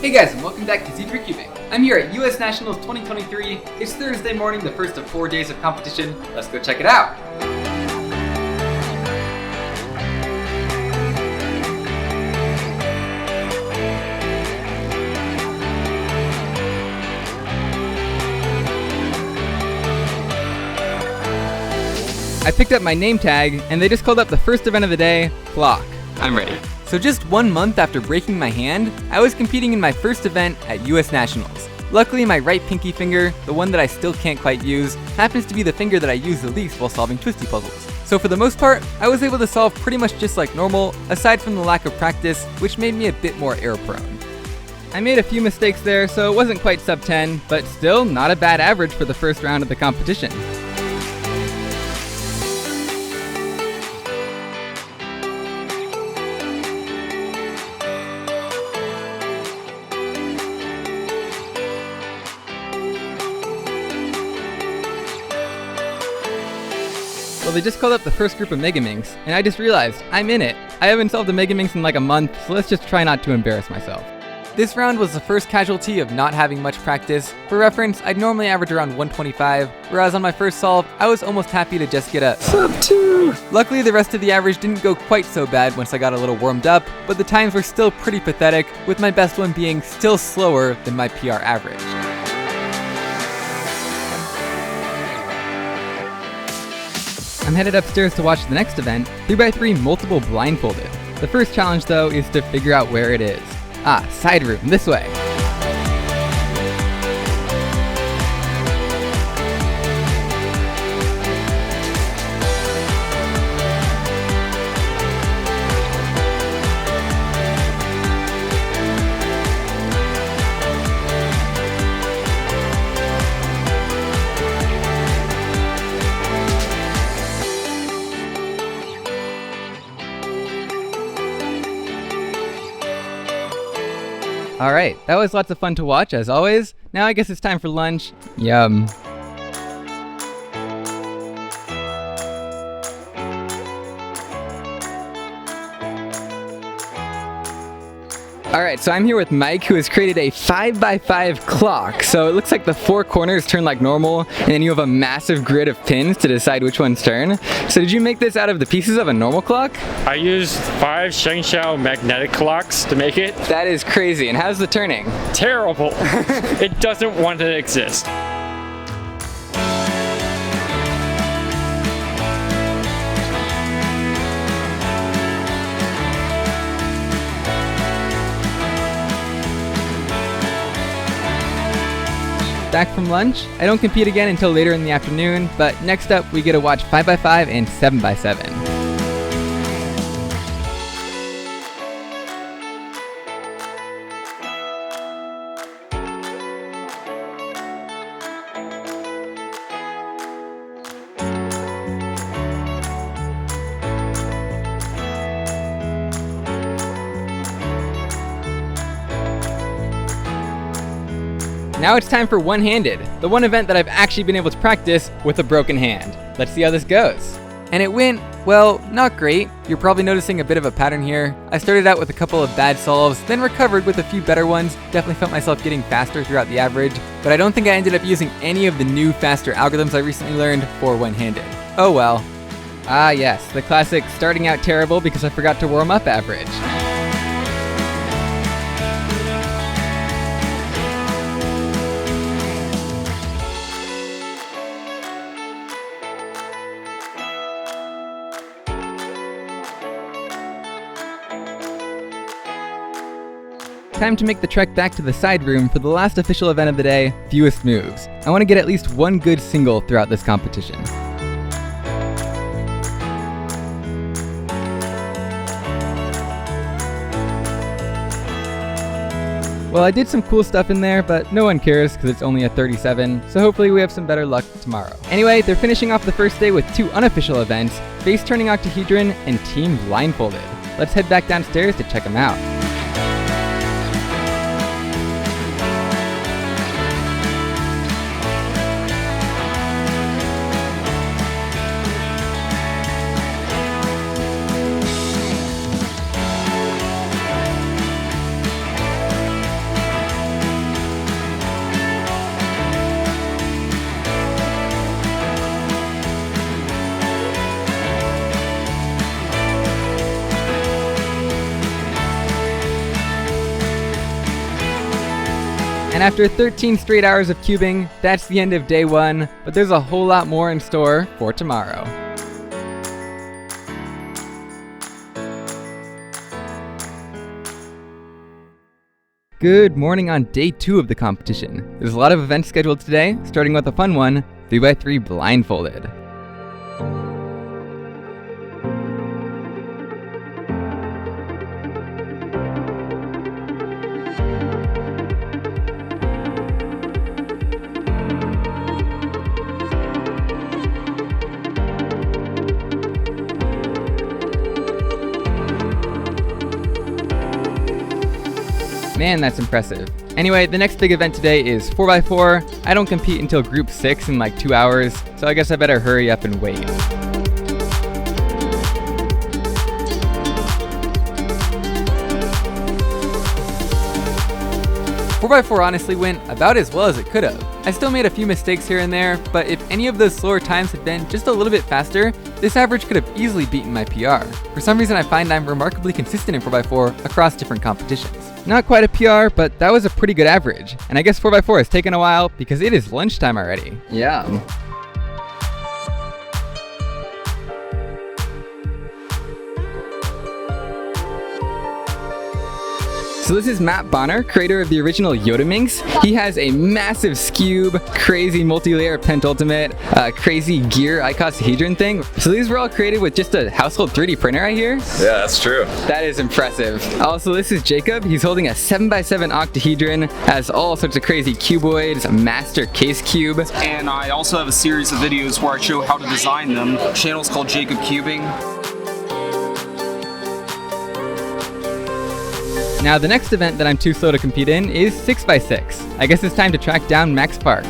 Hey guys, and welcome back to Z3 Cubing. I'm here at US Nationals 2023. It's Thursday morning, the first of 4 days of competition. Let's go check it out. I picked up my name tag, and they just called up the first event of the day, clock. I'm ready. So just 1 month after breaking my hand, I was competing in my first event at US Nationals. Luckily, my right pinky finger, the one that I still can't quite use, happens to be the finger that I use the least while solving twisty puzzles. So for the most part, I was able to solve pretty much just like normal, aside from the lack of practice, which made me a bit more error prone. I made a few mistakes there, so it wasn't quite sub 10, but still not a bad average for the first round of the competition. Well, they just called up the first group of Megaminx, and I just realized, I'm in it. I haven't solved a Megaminx in like a month, so let's just try not to embarrass myself. This round was the first casualty of not having much practice. For reference, I'd normally average around 125, whereas on my first solve, I was almost happy to just get a sub 2. Luckily, the rest of the average didn't go quite so bad once I got a little warmed up, but the times were still pretty pathetic, with my best one being still slower than my PR average. I'm headed upstairs to watch the next event, 3x3 multiple blindfolded. The first challenge though is to figure out where it is. Side room, this way. Alright, that was lots of fun to watch as always. Now I guess it's time for lunch. Yum. Alright, so I'm here with Mike, who has created a 5x5 clock. So it looks like the 4 corners turn like normal, and then you have a massive grid of pins to decide which ones turn. So did you make this out of the pieces of a normal clock? I used 5 Shengshou magnetic clocks to make it. That is crazy. And how's the turning? Terrible. It doesn't want to exist. Back from lunch. I don't compete again until later in the afternoon, but next up we get to watch 5x5 and 7x7. Now it's time for one-handed, the one event that I've actually been able to practice with a broken hand. Let's see how this goes. And it went, well, not great. You're probably noticing a bit of a pattern here. I started out with a couple of bad solves, then recovered with a few better ones. Definitely felt myself getting faster throughout the average, but I don't think I ended up using any of the new faster algorithms I recently learned for one-handed. Oh well. Yes, the classic starting out terrible because I forgot to warm up average. Time to make the trek back to the side room for the last official event of the day, fewest moves. I want to get at least one good single throughout this competition. Well, I did some cool stuff in there, but no one cares because it's only a 37, so hopefully we have some better luck tomorrow. Anyway, they're finishing off the first day with 2 unofficial events, face turning octahedron and team blindfolded. Let's head back downstairs to check them out. And after 13 straight hours of cubing, that's the end of day 1, but there's a whole lot more in store for tomorrow. Good morning on day 2 of the competition. There's a lot of events scheduled today, starting with a fun one, 3x3 blindfolded. Man, that's impressive. Anyway, the next big event today is 4x4. I don't compete until group 6 in like 2 hours, so I guess I better hurry up and wait. 4x4 honestly went about as well as it could have. I still made a few mistakes here and there, but if any of those slower times had been just a little bit faster, this average could have easily beaten my PR. For some reason I find I'm remarkably consistent in 4x4 across different competitions. Not quite a PR, but that was a pretty good average. And I guess 4x4 has taken a while because it is lunchtime already. Yeah. So this is Matt Bonner, creator of the original Yodaminx. He has a massive Scube, crazy multi-layer pentultimate, crazy gear icosahedron thing. So these were all created with just a household 3D printer right here? Yeah, that's true. That is impressive. Also, this is Jacob. He's holding a 7x7 octahedron, has all sorts of crazy cuboids, a master case cube. And I also have a series of videos where I show how to design them. The channel's called Jacob Cubing. Now the next event that I'm too slow to compete in is 6x6. I guess it's time to track down Max Park.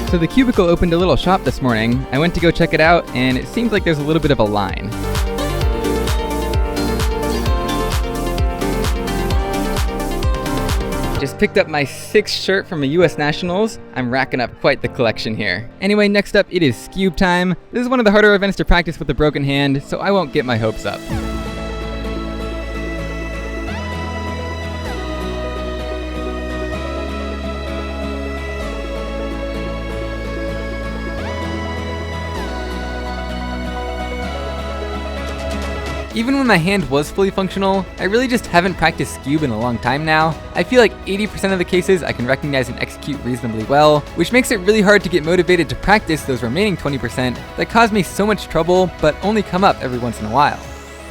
So the Cubicle opened a little shop this morning. I went to go check it out and it seems like there's a little bit of a line. Just picked up my 6th shirt from a US Nationals. I'm racking up quite the collection here. Anyway, next up it is Scube time. This is one of the harder events to practice with a broken hand, so I won't get my hopes up. Even when my hand was fully functional, I really just haven't practiced Scube in a long time now. I feel like 80% of the cases I can recognize and execute reasonably well, which makes it really hard to get motivated to practice those remaining 20% that cause me so much trouble but only come up every once in a while.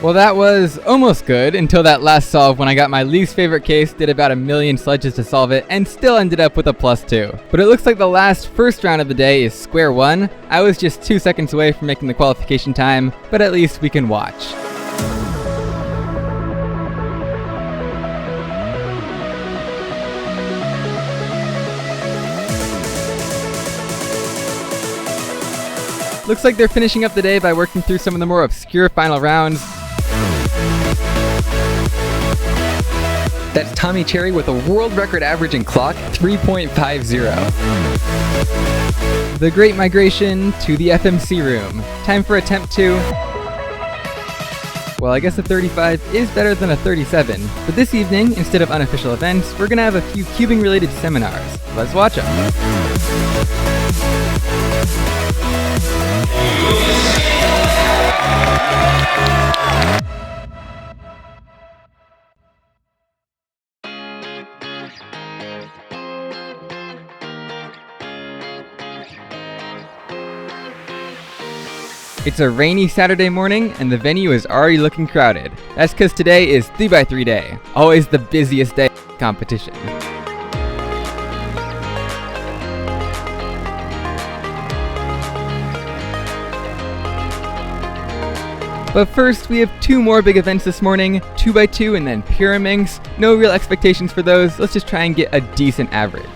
Well, that was almost good until that last solve when I got my least favorite case, did about 1 million sledges to solve it, and still ended up with a +2. But it looks like the last first round of the day is square one. I was just 2 seconds away from making the qualification time, but at least we can watch. Looks like they're finishing up the day by working through some of the more obscure final rounds. That's Tommy Cherry with a world record average in clock, 3.50. The Great Migration to the FMC room. Time for attempt 2. Well, I guess a 35 is better than a 37, but this evening, instead of unofficial events, we're gonna have a few cubing related seminars. Let's watch them. It's a rainy Saturday morning and the venue is already looking crowded. That's because today is 3x3 day, always the busiest day of competition. But first, we have 2 more big events this morning, 2x2 and then Pyraminx. No real expectations for those, let's just try and get a decent average.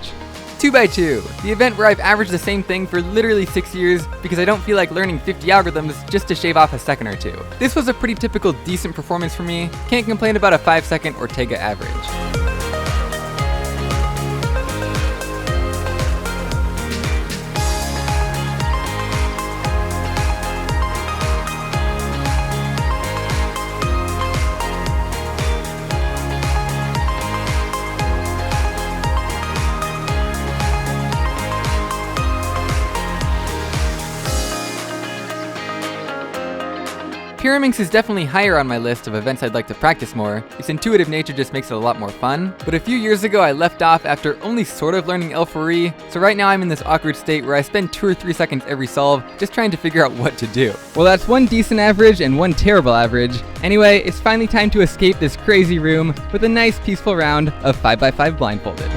2x2, the event where I've averaged the same thing for literally 6 years because I don't feel like learning 50 algorithms just to shave off a second or 2. This was a pretty typical decent performance for me, can't complain about a 5-second Ortega average. Pyraminx is definitely higher on my list of events I'd like to practice more. Its intuitive nature just makes it a lot more fun. But a few years ago I left off after only sort of learning Elf-Ori, so right now I'm in this awkward state where I spend 2 or 3 seconds every solve just trying to figure out what to do. Well, that's one decent average and one terrible average. Anyway, it's finally time to escape this crazy room with a nice peaceful round of 5x5 blindfolded.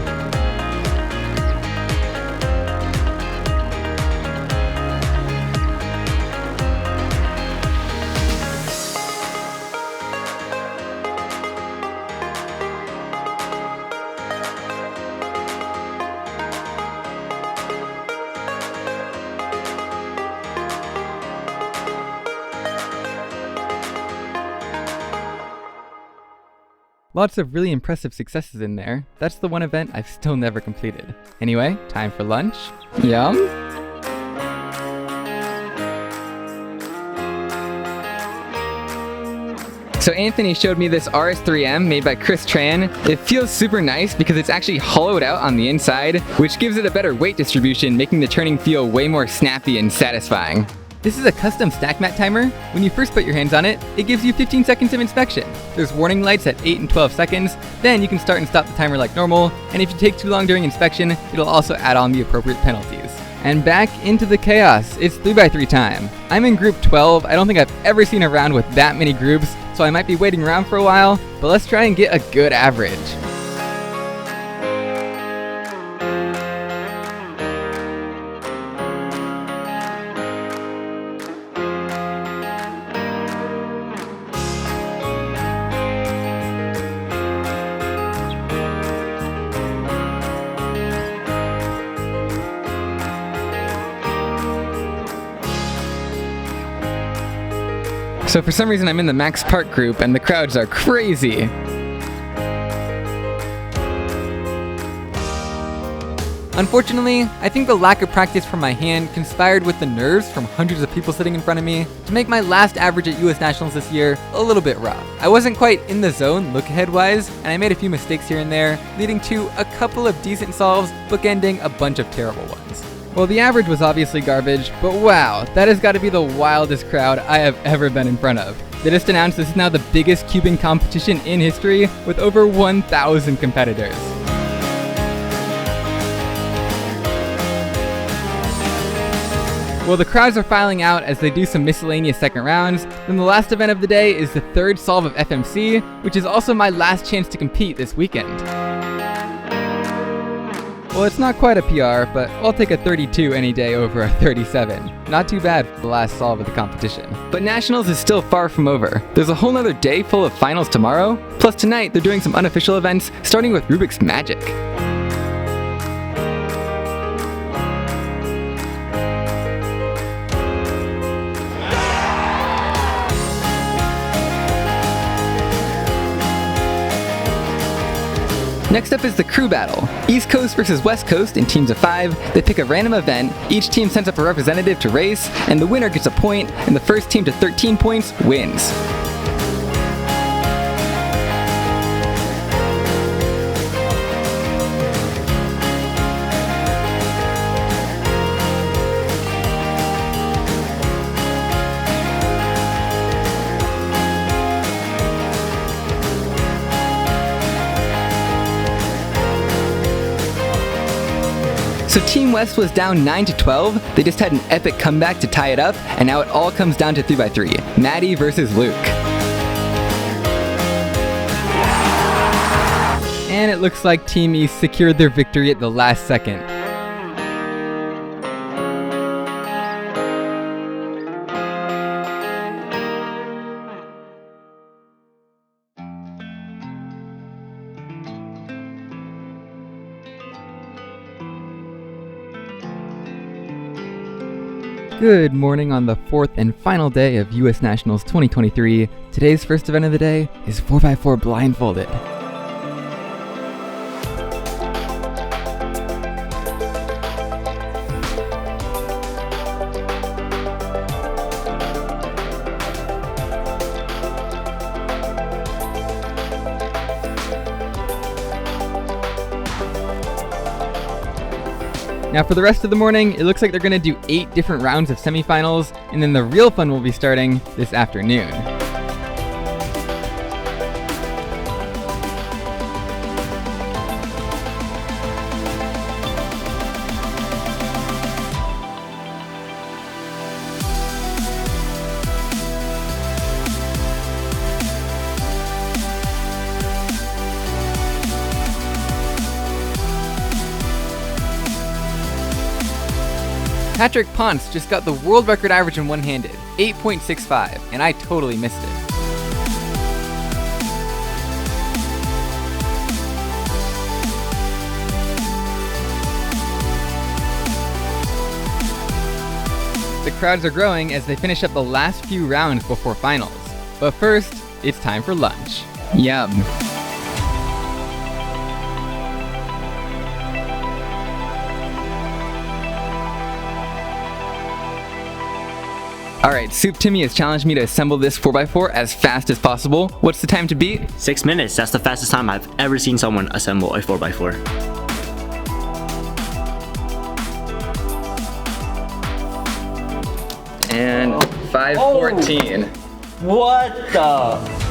Lots of really impressive successes in there. That's the one event I've still never completed. Anyway, time for lunch. Yum! So Anthony showed me this RS3M made by Chris Tran. It feels super nice because it's actually hollowed out on the inside, which gives it a better weight distribution, making the turning feel way more snappy and satisfying. This is a custom stack mat timer. When you first put your hands on it, it gives you 15 seconds of inspection. There's warning lights at 8 and 12 seconds, then you can start and stop the timer like normal, and if you take too long during inspection, it'll also add on the appropriate penalties. And back into the chaos, it's 3x3 time. I'm in group 12, I don't think I've ever seen a round with that many groups, so I might be waiting around for a while, but let's try and get a good average. So for some reason I'm in the Max Park group and the crowds are crazy. Unfortunately, I think the lack of practice from my hand conspired with the nerves from hundreds of people sitting in front of me to make my last average at US Nationals this year a little bit rough. I wasn't quite in the zone look-ahead wise, and I made a few mistakes here and there, leading to a couple of decent solves, bookending a bunch of terrible ones. Well, the average was obviously garbage, but wow, that has got to be the wildest crowd I have ever been in front of. They just announced this is now the biggest cubing competition in history with over 1,000 competitors. Well, the crowds are filing out as they do some miscellaneous second rounds. Then the last event of the day is the third solve of FMC, which is also my last chance to compete this weekend. Well, it's not quite a PR, but I'll take a 32 any day over a 37. Not too bad for the last solve of the competition. But Nationals is still far from over. There's a whole nother day full of finals tomorrow. Plus tonight, they're doing some unofficial events, starting with Rubik's Magic. Next up is the crew battle. East Coast versus West Coast in teams of 5. They pick a random event, each team sends up a representative to race, and the winner gets a point, and the first team to 13 points wins. So Team West was down 9-12, they just had an epic comeback to tie it up, and now it all comes down to 3x3, Maddie versus Luke. And it looks like Team East secured their victory at the last second. Good morning on the fourth and final day of US Nationals 2023. Today's first event of the day is 4x4 blindfolded. Now for the rest of the morning, it looks like they're gonna do 8 different rounds of semifinals, and then the real fun will be starting this afternoon. Patrick Ponce just got the world record average in one-handed, 8.65, and I totally missed it. The crowds are growing as they finish up the last few rounds before finals. But first, it's time for lunch. Yum. Alright, Soup Timmy has challenged me to assemble this 4x4 as fast as possible. What's the time to beat? 6 minutes. That's the fastest time I've ever seen someone assemble a 4x4. And 5:14. What the?